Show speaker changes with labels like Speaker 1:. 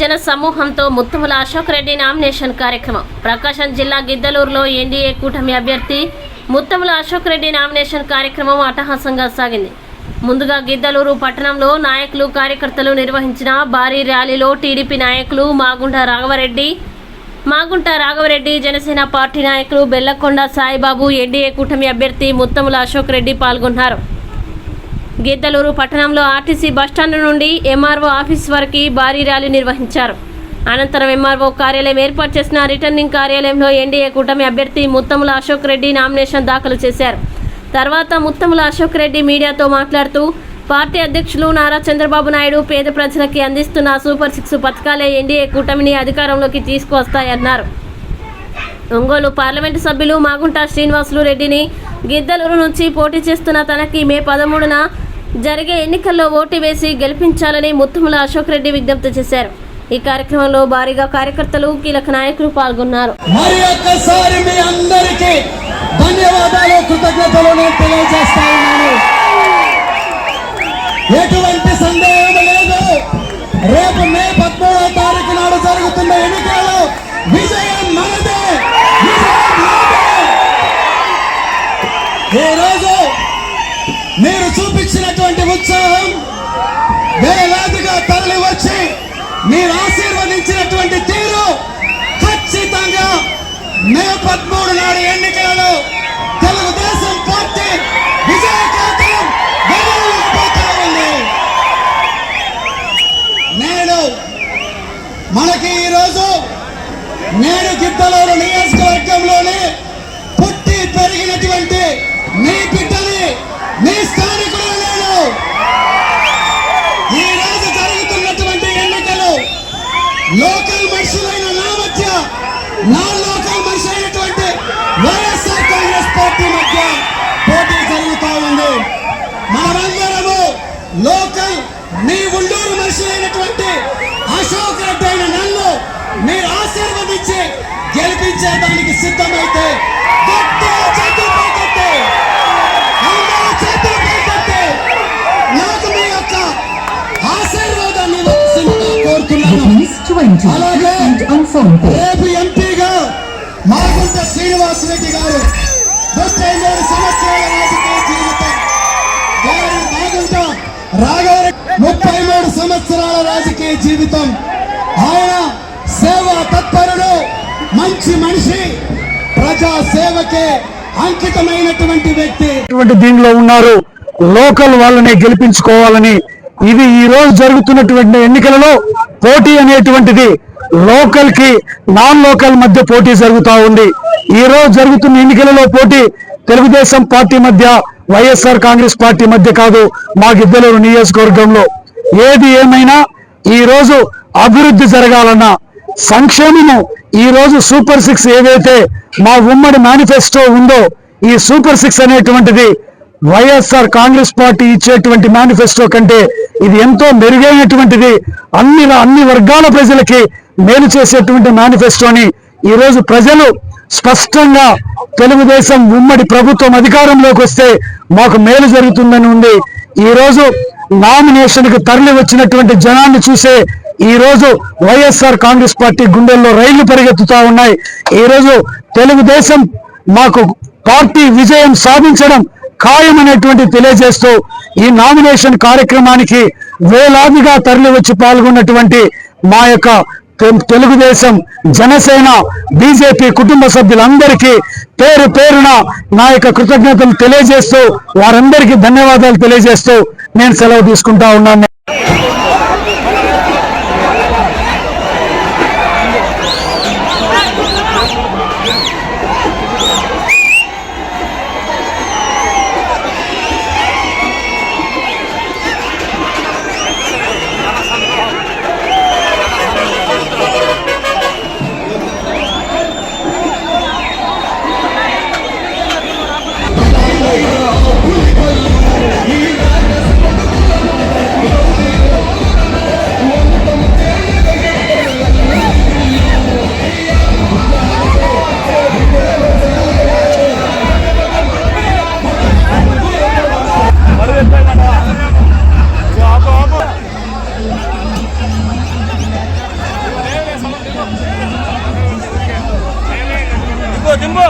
Speaker 1: జన సమూహంతో ముత్తుముల అశోక్ రెడ్డి నామినేషన్ కార్యక్రమం. ప్రకాశం జిల్లా గిద్దలూరులో ఎన్డీఏ కూటమి అభ్యర్థి ముత్తుముల అశోక్ రెడ్డి నామినేషన్ కార్యక్రమం అట్టహాసంగా సాగింది. ముందుగా గిద్దలూరు పట్టణంలో నాయకులు కార్యకర్తలు నిర్వహించిన భారీ ర్యాలీలో టీడీపీ నాయకులు మాగుంట రాఘవరెడ్డి, జనసేన పార్టీ నాయకులు బెల్లకొండ సాయిబాబు, ఎన్డీఏ కూటమి అభ్యర్థి ముత్తుముల అశోక్ రెడ్డి పాల్గొన్నారు. గిద్దలూరు పట్టణంలో ఆర్టీసీ బస్టాండ్ నుండి ఎంఆర్ఓ ఆఫీస్ వరకు భారీ ర్యాలీ నిర్వహించారు. అనంతరం ఎంఆర్ఓ కార్యాలయం ఏర్పాటు చేసిన రిటర్నింగ్ కార్యాలయంలో ఎన్డీఏ కూటమి అభ్యర్థి ముత్తుముల అశోక్ రెడ్డి నామినేషన్ దాఖలు చేశారు. తర్వాత ముత్తుముల అశోక్ రెడ్డి మీడియాతో మాట్లాడుతూ, పార్టీ అధ్యక్షులు నారా చంద్రబాబు నాయుడు పేద ప్రజలకి అందిస్తున్న సూపర్ 6 పథకాలే ఎన్డీఏ కూటమిని అధికారంలోకి తీసుకువస్తాయన్నారు. ఒంగోలు పార్లమెంటు సభ్యులు మాగుంట శ్రీనివాసులు రెడ్డిని గిద్దలూరు నుంచి పోటీ చేస్తున్న తనకి మే 13న జరిగే ఎన్నికల్లో ఓటు వేసి గెలిపించాలని ముత్తుముల అశోక్ రెడ్డి విజ్ఞప్తి చేశారు. ఈ కార్యక్రమంలో భారీగా కార్యకర్తలు, కీలక నాయకులు పాల్గొన్నారు.
Speaker 2: ఎటువంటి సందేహం లేదు, రేపు మే 13వ తారీఖు నాడు జరుగుతున్న ఎన్నికల్లో విజయం మనదే. ఈ రోజు మీరు చూపించినటువంటి ఉత్సాహం, వేలాదిగా తరలి వచ్చి మీరు ఆశీర్వదించినటువంటి తీరు ఖచ్చితంగా మే 13 నాడు ఎన్నికలలో తెలుగుదేశం పార్టీ విజయకేతనం వెలువరిపోతా ఉంది. మనకి ఈరోజు నేను గిద్దలూరు నియోజకవర్గంలోనే పుట్టి పెరిగినటువంటి మీ బిడ్డని, మీ స్థానికుడు నేను. ఈ రోజు జరుగుతున్నటువంటి ఎన్నికలు లోకల్ మనుషులైన నా మధ్య, నా లోకల్ మనిషి అయినటువంటి వైఎస్ఆర్ కాంగ్రెస్ పార్టీ మధ్య పోటీ జరుగుతూ ఉంది. మనమందరము లోకల్ మీ ఉల్లూరు మనుషులైనటువంటి అశోక్ రెడ్డి అయిన నన్ను మీరు ఆశీర్వదించి గెలిపించేదానికి సిద్ధమైతే నాకు మీ యొక్క ఆశీర్వాదాన్ని కోరుతున్నాను. అలాగే రేపు ఎంపీగా మాగుంట శ్రీనివాస్ రెడ్డి గారు 33 సంవత్సరాల రాజకీయ జీవితం, మాగుంట రాఘవరెడ్డి 33 సంవత్సరాల రాజకీయ జీవితం. ఆయన సేవా తత్పరుడు, మంచి మనిషి, ప్రజా సేవకే అంకితమైనటువంటి వ్యక్తి.
Speaker 3: దీనిలో ఉన్నారు. లోకల్ వాళ్ళని గెలిపించుకోవాలని, ఇది ఈ రోజు జరుగుతున్నటువంటి ఎన్నికలలో పోటీ అనేటువంటిది లోకల్ కి నాన్ లోకల్ మధ్య పోటీ జరుగుతూ ఉంది. ఈ రోజు జరుగుతున్న ఎన్నికలలో పోటీ తెలుగుదేశం పార్టీ మధ్య, వైఎస్ఆర్ కాంగ్రెస్ పార్టీ మధ్య కాదు, మా గిద్దలూరు నియోజకవర్గంలో. ఏది ఏమైనా ఈ రోజు అభివృద్ధి జరగాలన్నా, సంక్షేమము, ఈ రోజు సూపర్ 6 ఏదైతే మా ఉమ్మడి మేనిఫెస్టో ఉందో, ఈ సూపర్ 6 అనేటువంటిది వైఎస్ఆర్ కాంగ్రెస్ పార్టీ ఇచ్చేటువంటి మేనిఫెస్టో కంటే ఇది ఎంతో మెరుగైనటువంటిది. అన్ని వర్గాల ప్రజలకి మేలు చేసేటువంటి మేనిఫెస్టోని ఈ రోజు ప్రజలు స్పష్టంగా తెలుగుదేశం ఉమ్మడి ప్రభుత్వం అధికారంలోకి వస్తే మాకు మేలు జరుగుతుందని ఉంది. ఈ రోజు నామినేషన్ కు తరలి వచ్చినటువంటి జనాన్ని చూసే ఈ రోజు వైఎస్ఆర్ కాంగ్రెస్ పార్టీ గుండెల్లో రైళ్లు పరిగెత్తుతా ఉన్నాయి. ఈ రోజు తెలుగుదేశం మాకు పార్టీ విజయం సాధించడం ఖాయమనేటువంటి తెలియజేస్తూ ఈ నామినేషన్ కార్యక్రమానికి వేలాదిగా తరలి వచ్చి పాల్గొన్నటువంటి మా యొక్క తెలుగుదేశం, జనసేన, బీజేపీ కుటుంబ సభ్యులందరికీ పేరు పేరున నా యొక్క కృతజ్ఞతలు తెలియజేస్తూ, వారందరికీ ధన్యవాదాలు తెలియజేస్తూ నేను సెలవు తీసుకుంటా ఉన్నాను.
Speaker 4: దింపు